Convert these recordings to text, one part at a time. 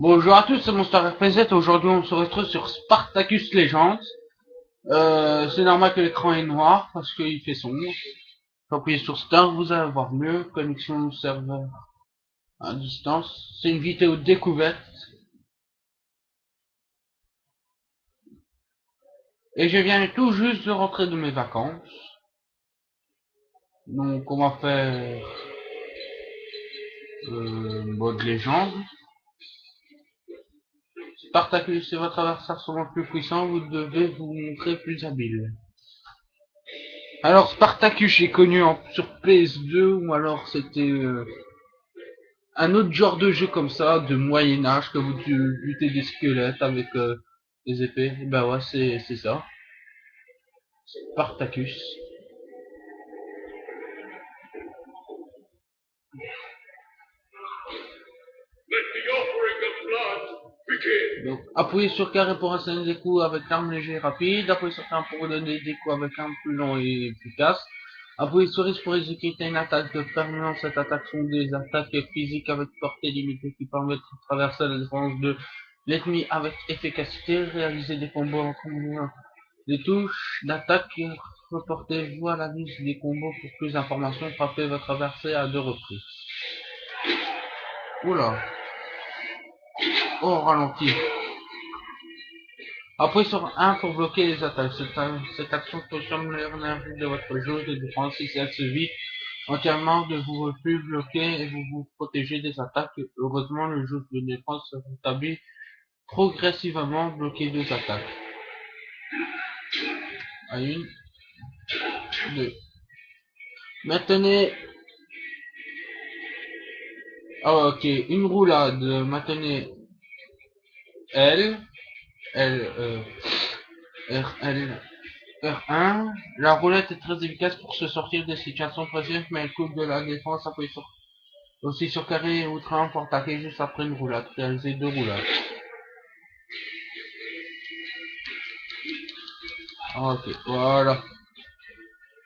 Bonjour à tous, c'est Monster RPZ. Aujourd'hui, on se retrouve sur Spartacus Legends. C'est normal que l'écran est noir parce qu'il fait sombre. Appuyez sur Start, vous allez voir mieux. Connexion au serveur à distance. C'est une vidéo découverte. Et je viens tout juste de rentrer de mes vacances. Donc, on va faire mode légende. Spartacus est votre adversaire souvent plus puissant, vous devez vous montrer plus habile. Alors Spartacus est connu sur PS2 ou alors c'était un autre genre de jeu comme ça, de Moyen Âge, que vous luttez des squelettes avec des épées. Et ben ouais, c'est ça. Spartacus. Donc appuyez sur carré pour asséner des coups avec arme légère et rapide. Appuyez sur carré pour donner des coups avec arme plus long et efficace. Appuyez sur X pour exécuter une attaque de permanence. Cette attaque sont des attaques physiques avec portée limitée qui permettent de traverser la défense de l'ennemi avec efficacité. Réaliser des combos en combinant des touches d'attaque. Reportez-vous à la liste des combos pour plus d'informations. Frappez votre adversaire à 2 reprises. Oula. Oh, ralenti. Appuyez sur 1 pour bloquer les attaques. Cette action consomme l'énergie de votre jauge de défense. Si elle se vide entièrement, de vous plus bloquer et vous vous protégez des attaques. Heureusement, le jauge de défense se rétablit progressivement. Bloquer 2 attaques. À 1, 2. Maintenez. Ah, ok. Une roulade. Maintenez L. L. RL. R1. La roulette est très efficace pour se sortir des situations précises, mais elle coupe de la défense. Appuyez aussi sur carré et outre pour attaquer juste après une roulade. Réaliser 2 roulades. Ok, voilà.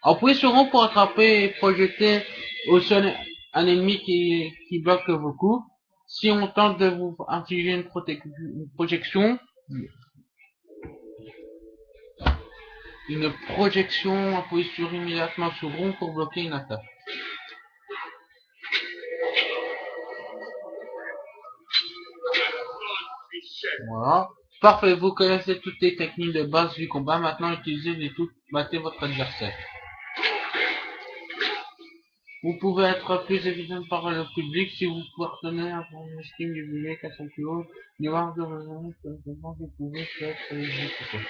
Appuyez sur rond pour attraper et projeter au sol un ennemi qui bloque vos coups. Si on tente de vous infliger une projection, appuyez sur immédiatement sur rond pour bloquer une attaque. Voilà. Parfait, vous connaissez toutes les techniques de base du combat. Maintenant, utilisez-les toutes. Battez votre adversaire. Vous pouvez être plus évident par le public si vous partenez à une estime du public à son plus haut niveau de raisonnement que vous pouvez être exécuté.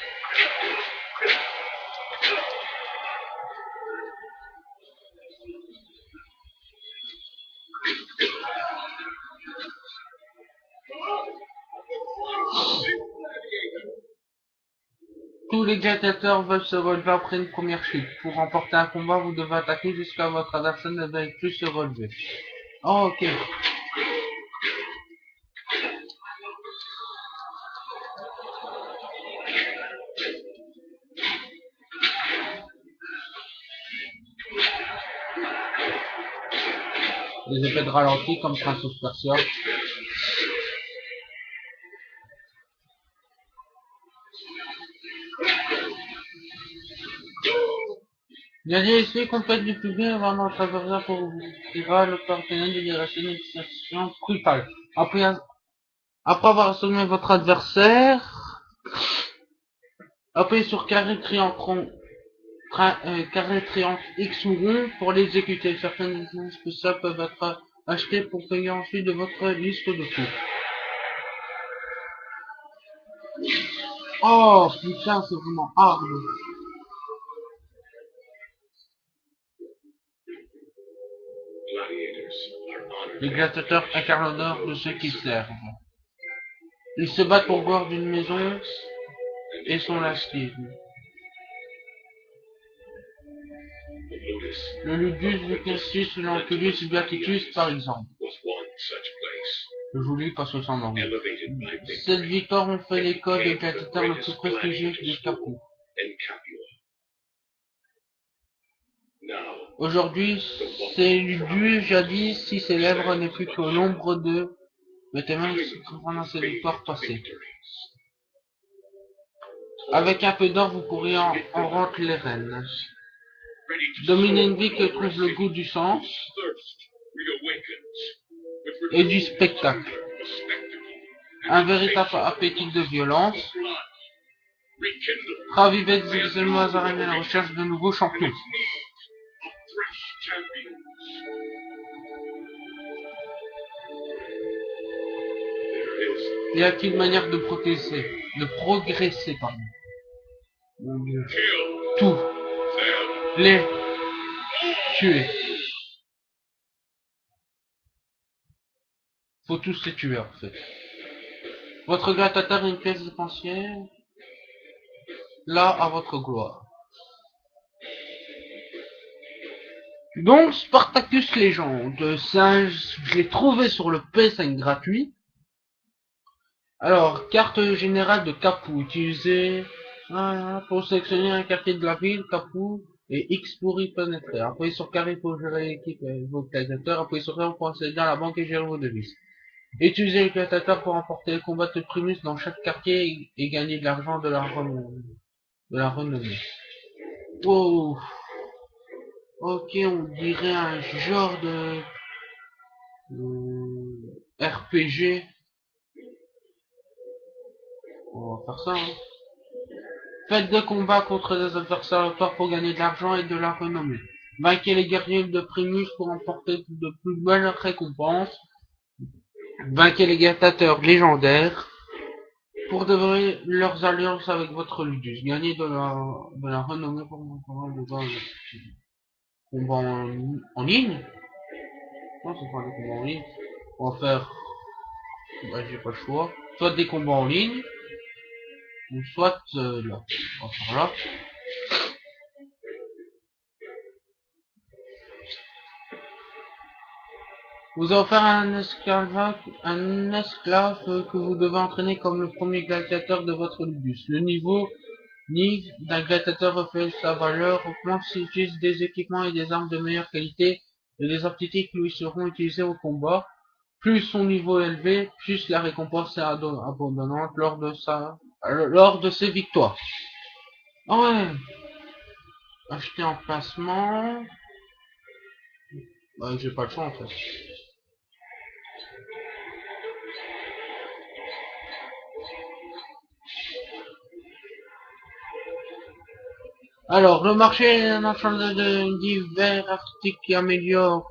Tous les gladiateurs veulent se relever après une première chute. Pour remporter un combat, vous devez attaquer jusqu'à votre adversaire ne veuille plus se relever. Oh, ok. Les effets de ralenti comme Prince of Persia. Gladiateur complète du public avant notre adversaire pour vous dira le partenaire de libération d'une situation brutale. Après avoir assommé votre adversaire, appuyez sur carré triangle X ou rond pour l'exécuter. Certaines licences spéciales peuvent être achetées pour payer ensuite de votre liste de coups. Oh putain, c'est vraiment hard. Les gladiateurs incarnent l'honneur de ceux qui servent. Ils se battent pour gloire d'une maison et son laxisme. Le Ludus Vicus, l'Anculus Beaticus par exemple. Je vous lis parce que c'est en anglais. Cette victoire ont fait l'école des gladiateurs le plus prestigieux des Capus. Aujourd'hui, c'est Ludus, jadis si célèbre, n'est plus que l'ombre de Mettez main sur ces victoires passées. Avec un peu d'or, vous pourriez en rendre les rênes. Dominer une vie que trouve le goût du sens et du spectacle. Un véritable appétit de violence. Ravivez des émois arènes à la recherche de nouveaux champions. Y a-t-il une manière de progresser, pardon. Mon Dieu. Tout. Les tuer. Faut tous les tuer en fait. Votre gladiateur est une pièce dépensière. Là, à votre gloire. Donc, Spartacus Légende, je l'ai trouvé sur le PS5 gratuit. Alors, carte générale de Capou, utilisée pour sélectionner un quartier de la ville, Capou, et X pour y pénétrer. Appuyez sur carré pour gérer l'équipe et vos gladiateurs, appuyez sur R pour accéder à la banque et gérer vos devises. Utilisez les gladiateurs pour remporter les combats de primus dans chaque quartier et gagner de l'argent de la renommée. Oh, ok, on dirait un genre de RPG. On va faire ça, hein. Faites des combats contre des adversaires forts pour gagner de l'argent et de la renommée. Vainquez les guerriers de Primus pour remporter de plus belles récompenses. Vainquez les gladiateurs légendaires pour dévorer leurs alliances avec votre Ludus. Gagnez de la renommée pour le combat en ligne. Non, c'est pas des combats en ligne. On va faire... Bah, j'ai pas le choix. Soit des combats en ligne, ou soit là. On va faire là. Vous avez offert un esclave que vous devez entraîner comme le premier gladiateur de votre Ludus. Le niveau d'un gladiateur reflète sa valeur, augmente s'il utilise des équipements et des armes de meilleure qualité et des aptitudes qui lui seront utilisées au combat. Plus son niveau est élevé, plus la récompense est abondante lors de ses victoires. Ah ouais. Acheter en placement. Bah, j'ai pas le choix en fait. Alors, le marché est un ensemble de divers articles qui améliorent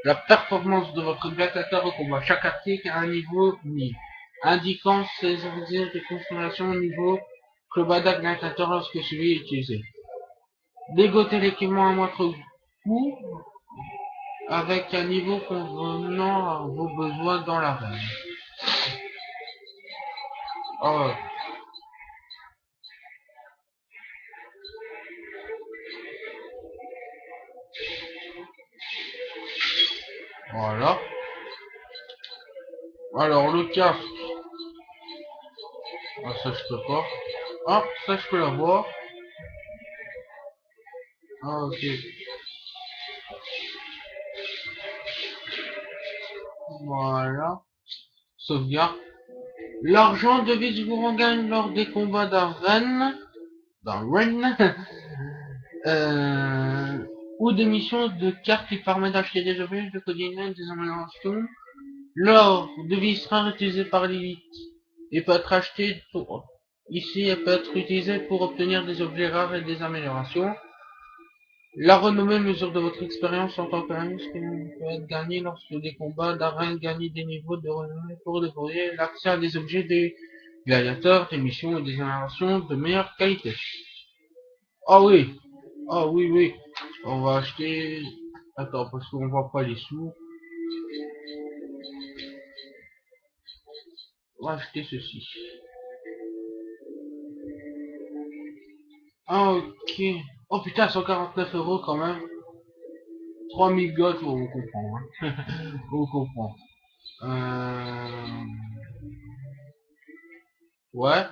la performance de votre gladiateur au combat. Chaque article a un niveau 1000, indiquant ses origines de consommation au niveau global d'un gladiateur lorsque celui est utilisé. Dégoter l'équipement à moindre coût avec un niveau convenant à vos besoins dans l'arène. Oh. Voilà. Alors, le casque. Ah, ça, je peux pas. Ah, ça, je peux l'avoir. Ah, ok. Voilà. Sauvegarde. L'argent devise vous regagne lors des combats d'arène. Ou des missions de cartes qui permettent d'acheter des objets de quotidien et des améliorations. L'or devise sera utilisé par l'élite et peut être acheté ici, elle peut être utilisée pour obtenir des objets rares et des améliorations. La renommée mesure de votre expérience en tant qu'analyste qui peut être gagnée lorsque des combats d'arène gagnent des niveaux de renommée pour débrouiller l'accès à des objets des gladiateurs, des missions et des améliorations de meilleure qualité. Ah oui, ah oui, oui, on va acheter... Attends, parce qu'on voit pas les sous. On va acheter ceci. Ah ok. Oh putain, 149 € quand même. 3000 gold, on comprend. Hein. On comprend. Euh... Ouais.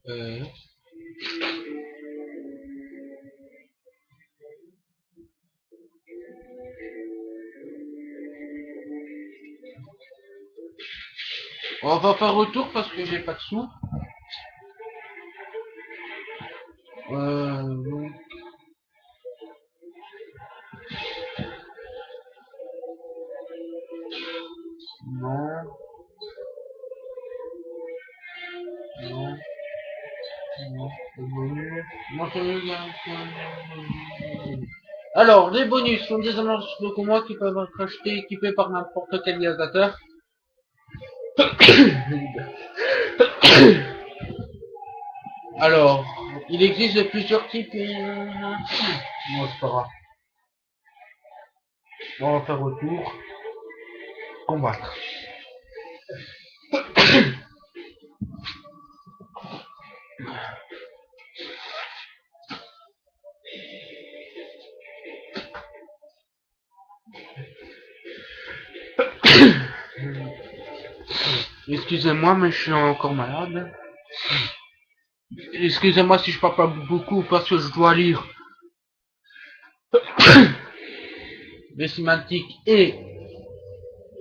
Euh... On va faire retour parce que j'ai pas de sous. Donc, non, non, non, c'est bonus. Moi, ça me dit- Alors, les bonus sont des annonces de combat qui peuvent être achetés et équipés par n'importe quel utilisateur. Alors, il existe de plusieurs types et... Non, c'est pas grave. On va faire retour. Combattre. Excusez-moi, mais je suis encore malade. Excusez-moi si je parle pas beaucoup parce que je dois lire les cinématiques et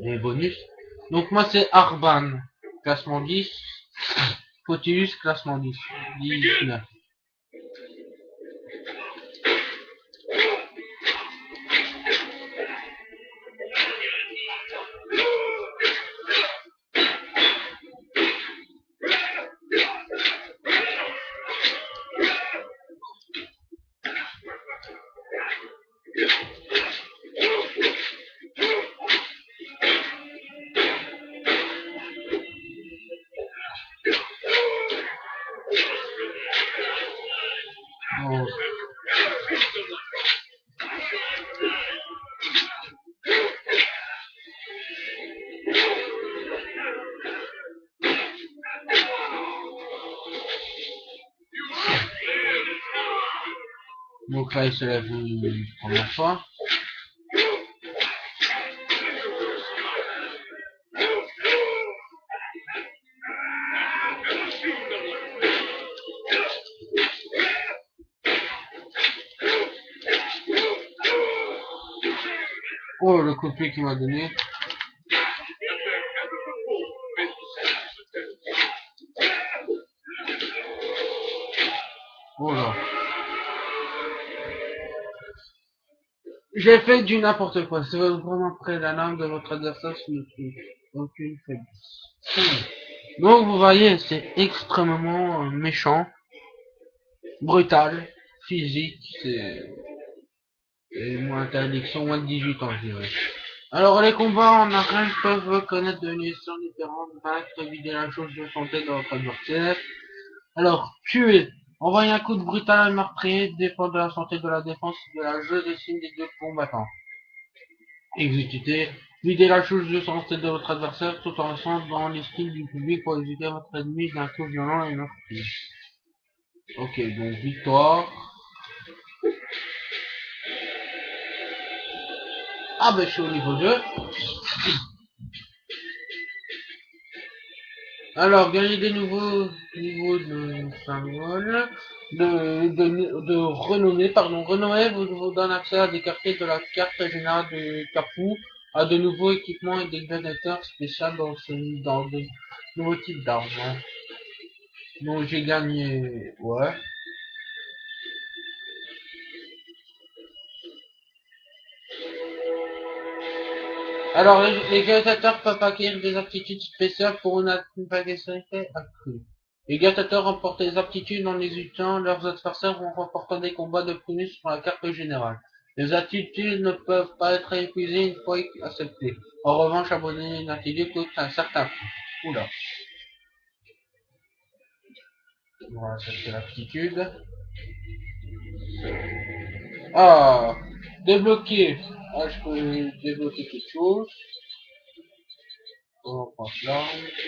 les bonus. Donc moi c'est Arban, classement 10. Potius, classement 10. 19. Oh. Donc là il se lève une première fois. Oh le coup de pied qu'il m'a donné. Oh là. J'ai fait du n'importe quoi. Si vous êtes vraiment près de la lame de votre adversaire, ce ne trouve aucune faiblesse. Donc vous voyez, c'est extrêmement méchant, brutal, physique, c'est moins interdiction, moins de 18 ans, je dirais. Alors les combats en arène peuvent connaître de nations différentes, vaincre, vider la chose de santé de votre adversaire. Alors, tuer, envoyer un coup de brutal meurtrier, défendre de la santé de la défense de la jeu des signes des deux combattants. Exécuter, vider la chose de santé de votre adversaire tout en restant dans l'estime du public pour éviter votre ennemi d'un coup violent et meurtrier. Ok, donc victoire. Ah ben je suis au niveau 2. Alors, gagner des nouveaux niveaux de symbole, de renommée, pardon. Renommée vous donne accès à des quartiers de la carte générale de Capu, à de nouveaux équipements et des gladiateurs spéciaux dans de nouveaux types d'armes. Donc j'ai gagné, ouais. Alors, les gladiateurs peuvent acquérir des aptitudes spéciales pour une capacité accrue. Les gladiateurs remportent des aptitudes en exécutant leurs adversaires ou en remportant des combats de bonus sur la carte générale. Les aptitudes ne peuvent pas être épuisées une fois acceptées. En revanche, abandonner une aptitude coûte un certain prix. Oula. Voilà, ça c'est l'aptitude. Ah, débloquer. Ah, je peux débloquer quelque chose. On prend là.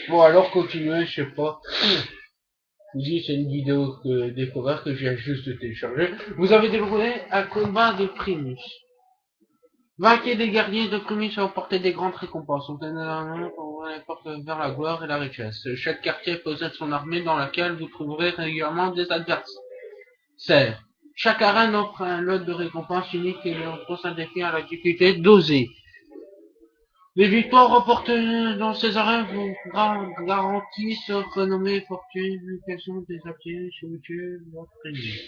Bon, alors continuez, je sais pas. Je vous dis, c'est une vidéo découverte que j'ai juste téléchargée. Vous avez déroulé un combat de Primus. Vainquez des guerriers de Primus et remportez des grandes récompenses. On pour les portes vers la gloire et la richesse. Chaque quartier possède son armée dans laquelle vous trouverez régulièrement des adversaires. Chaque arène offre un lot de récompenses uniques et leur pose un défi à la difficulté dosée. Les victoires remportées dans ces arènes vous garantissent renommée, fortune, éducation, des activités, chez votre pays.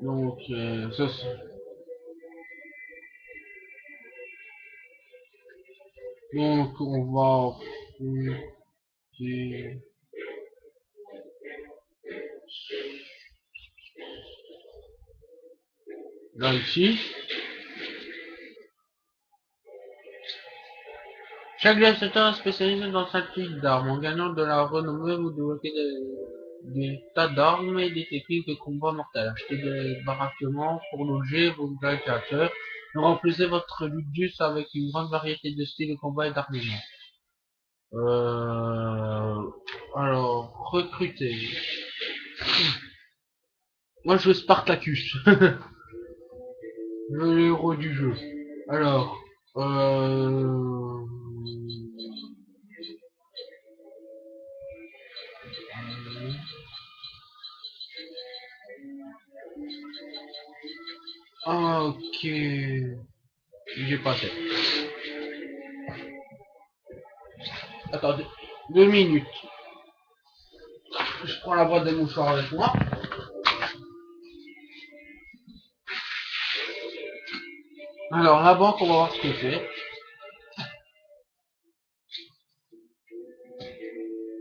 Donc, donc on va fouiller là ici. Chaque gladiateur est spécialisé dans sa type d'armes. En gagnant de la renommée, vous débloquez des tas d'armes et des techniques de combat mortels. Achetez des baraquements pour loger vos gladiateurs. Et remplissez votre ludus avec une grande variété de styles de combat et d'armement. Alors, recruter. Moi, je veux Spartacus. Le héros du jeu. Alors, ok. J'ai passé. Attendez, 2 minutes. Je prends la boîte de mouchoirs avec moi. Alors, la banque, on va voir ce que c'est.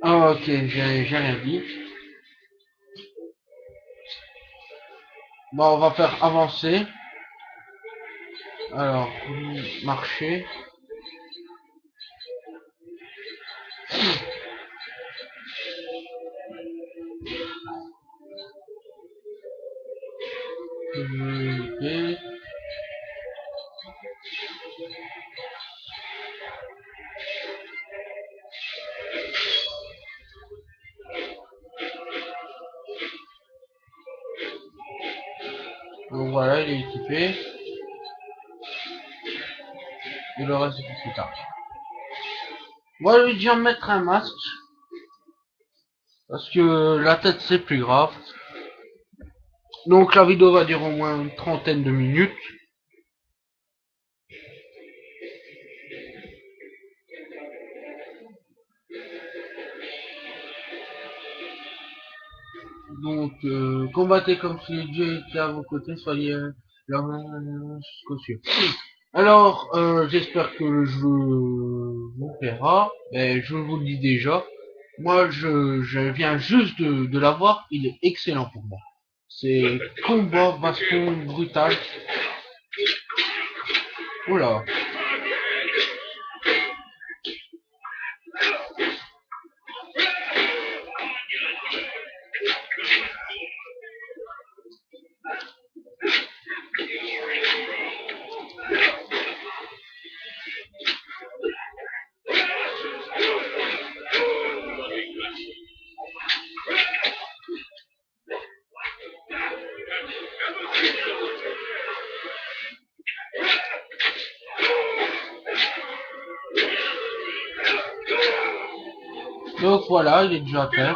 Ah, ok, j'ai rien dit. Bon, on va faire avancer. Alors, marcher. Ok. Donc voilà, il est équipé. Et le reste, c'est pour plus tard. Moi, je vais déjà mettre un masque. Parce que la tête, c'est plus grave. Donc, la vidéo va durer au moins une trentaine de minutes. Donc, combattez comme si Dieu était à vos côtés, soyez la main jusqu'aux cieux. Alors, j'espère que le jeu vous plaira. Mais je vous le dis déjà, moi je viens juste de l'avoir, il est excellent pour moi. C'est combat, baston, brutal. Oula. Donc voilà, il est déjà fait.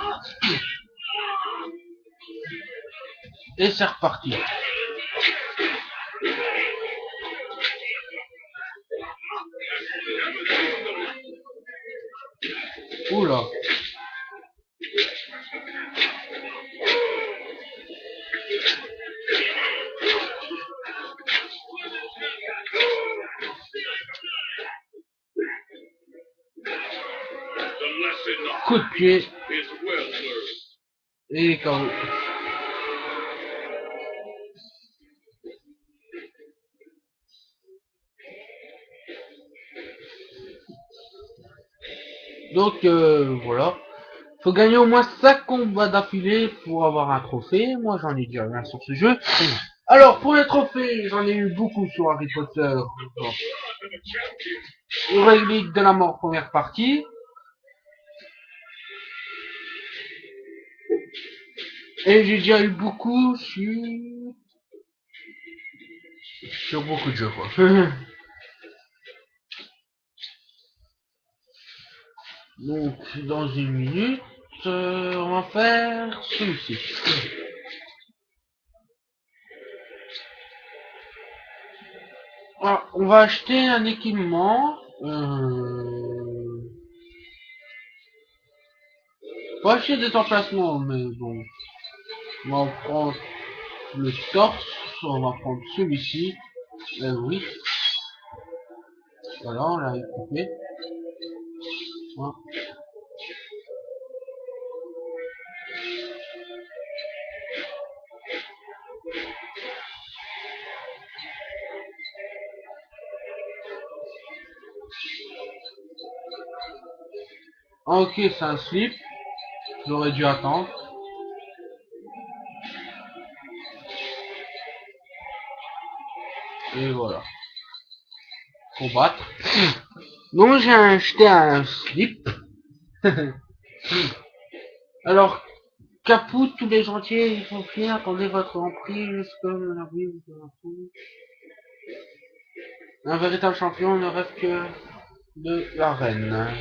Et c'est reparti. Oula. Coup de pied. Et KO. Donc voilà. Faut gagner au moins 5 combats d'affilée pour avoir un trophée. Moi j'en ai déjà rien sur ce jeu. Alors pour les trophées, j'en ai eu beaucoup sur Harry Potter. Le relique de la mort première partie. Et j'ai déjà eu beaucoup sur beaucoup de jeux quoi. Donc dans 1 minute, on va faire celui-ci. on va acheter un équipement. On va acheter des emplacements, mais bon. On va prendre le torse, on va prendre celui-ci. Oui. Voilà, on l'a équipé. Voilà. Ok, c'est un slip. J'aurais dû attendre. Et voilà. Combattre. Donc j'ai acheté un slip. Alors, Caput, tous les gentils, ils sont fiers. Attendez votre emprise jusque la vie de la foule. Un véritable champion ne rêve que de la reine.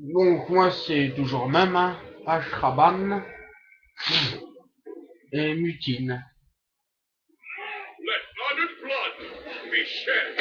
Donc moi c'est toujours même, hein. Ashraban et Mutine. Let honest blood be shed.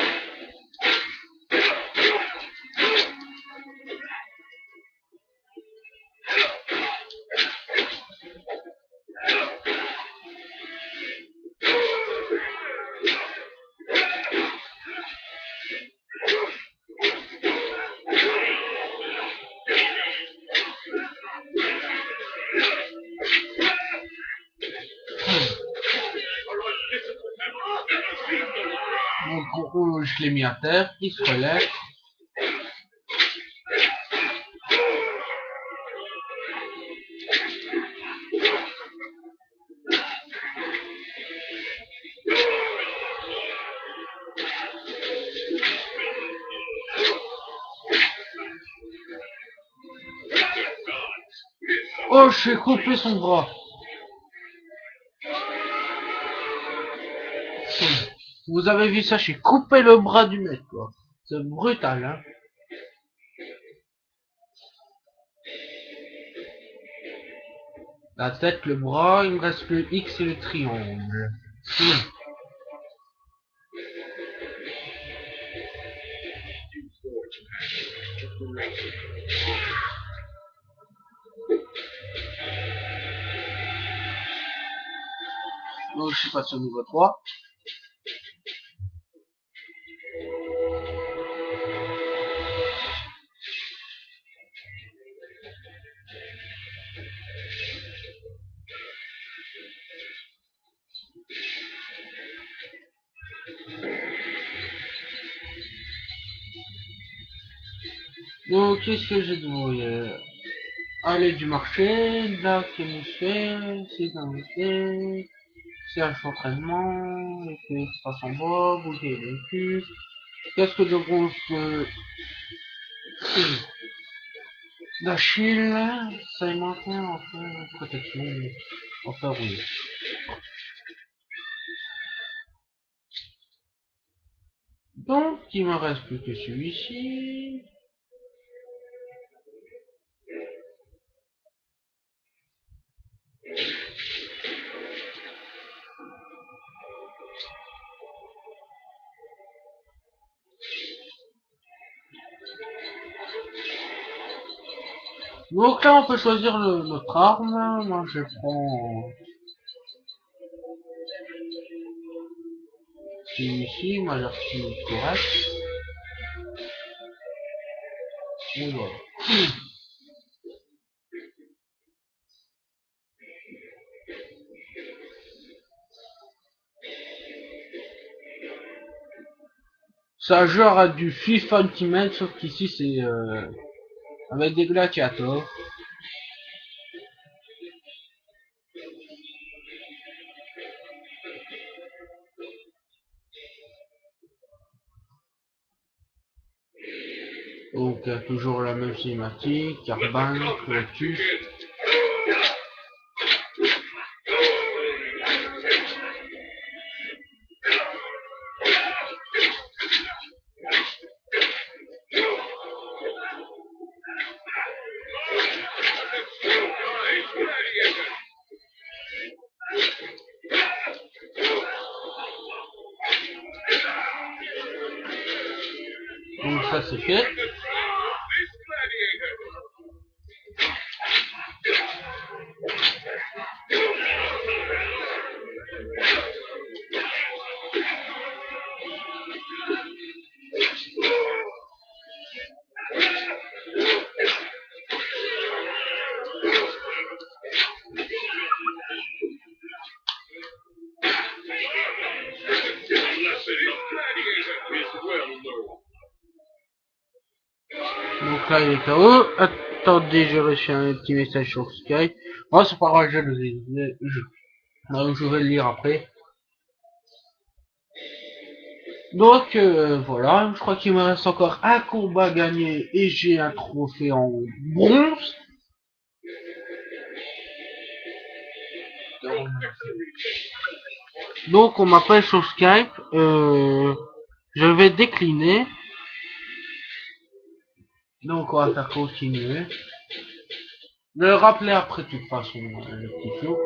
Donc je l'ai mis à terre, il se relève. Oh, je vais couper son bras. Vous avez vu ça, j'ai coupé le bras du mec, quoi. C'est brutal, hein. La tête, le bras, il me reste le X et le triangle. Donc je suis passé au niveau 3. Donc qu'est-ce que j'ai de aller du marché, de la kémosphère, c'est un métier, c'est un entraînement, et puis ça s'en va, bouger les culs. Qu'est-ce que de bronze d'Achille, ça y maintient en fait protection, enfin oui. Donc il me reste plus que celui-ci. Donc là on peut choisir notre arme, moi je prends celui-ci, moi j'ai reçu correct. Et voilà. Ça genre à du FIFA Ultimate, sauf qu'ici c'est avec des gladiators. Donc toujours la même cinématique, Carbine, Collectus. c'est fait. The trial of this gladiator. Donc là il est KO. Attendez, j'ai reçu un petit message sur Skype. Oh c'est pas grave, je vais le lire après. Donc voilà, je crois qu'il me reste encore un combat à gagner et j'ai un trophée en bronze. Donc on m'appelle sur Skype, je vais décliner. Donc on va faire continuer. Le rappeler après de toute façon, le petit flow.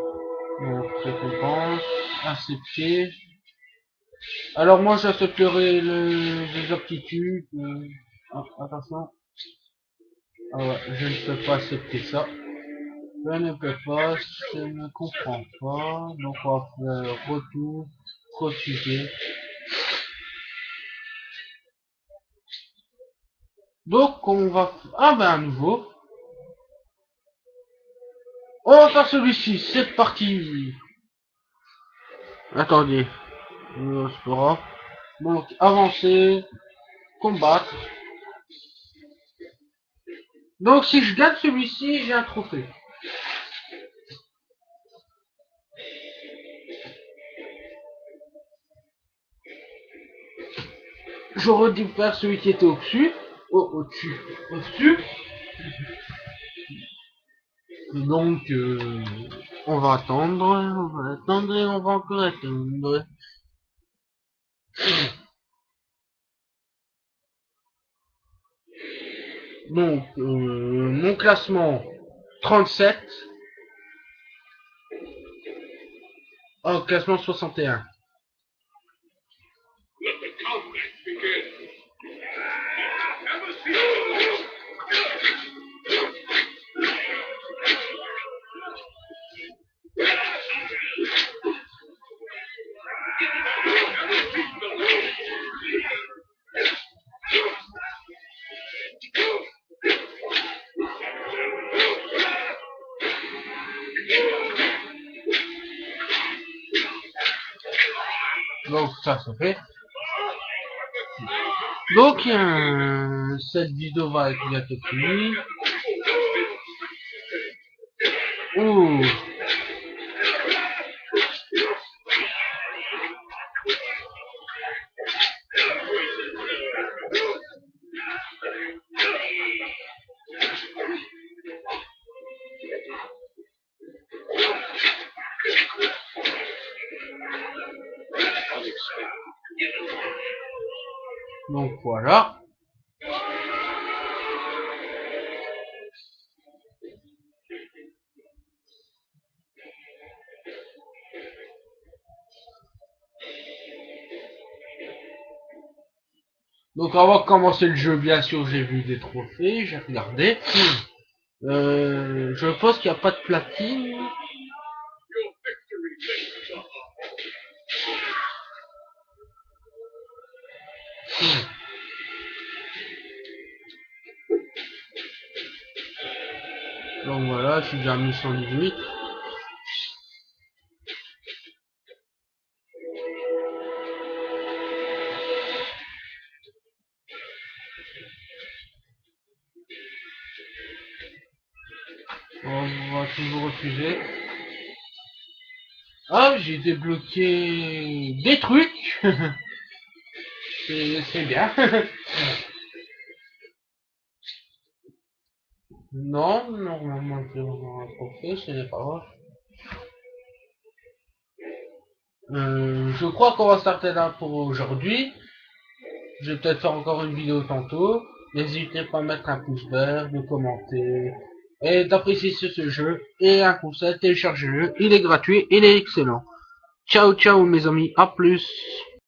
Donc récompense, accepter. Alors moi j'accepterai les aptitudes. Attention. Ah ouais, je ne peux pas accepter ça. Je ne peux pas, je ne comprends pas. Donc on va faire retour, refuser. Donc on va... Ah ben à nouveau. On va faire celui-ci, c'est parti. Attendez. C'est pas grave. Donc avancer, combattre. Donc si je gagne celui-ci, j'ai un trophée. J'aurais dû faire celui qui était au-dessus. Au-dessus. Au-dessus. Donc, on va attendre et on va encore attendre. Donc, mon classement 37. Oh, classement 61. Let the combat begin. Have a seat. Donc, ça se fait. Donc, cette vidéo va être bientôt finie. Ouh. Donc voilà. Donc avant de commencer le jeu, bien sûr, j'ai vu des trophées, j'ai regardé. Je pense qu'il n'y a pas de platine. Your victory lists are Donc voilà, je suis déjà à 1118. On va toujours refuser. Ah, j'ai débloqué des trucs. C'est bien. Non, normalement c'est un trophée, ce n'est pas grave. Je crois qu'on va s'arrêter là pour aujourd'hui. Je vais peut-être faire encore une vidéo tantôt. N'hésitez pas à mettre un pouce vert, de commenter et d'apprécier ce jeu. Et un conseil, téléchargez-le, il est gratuit, il est excellent. Ciao ciao mes amis, à plus.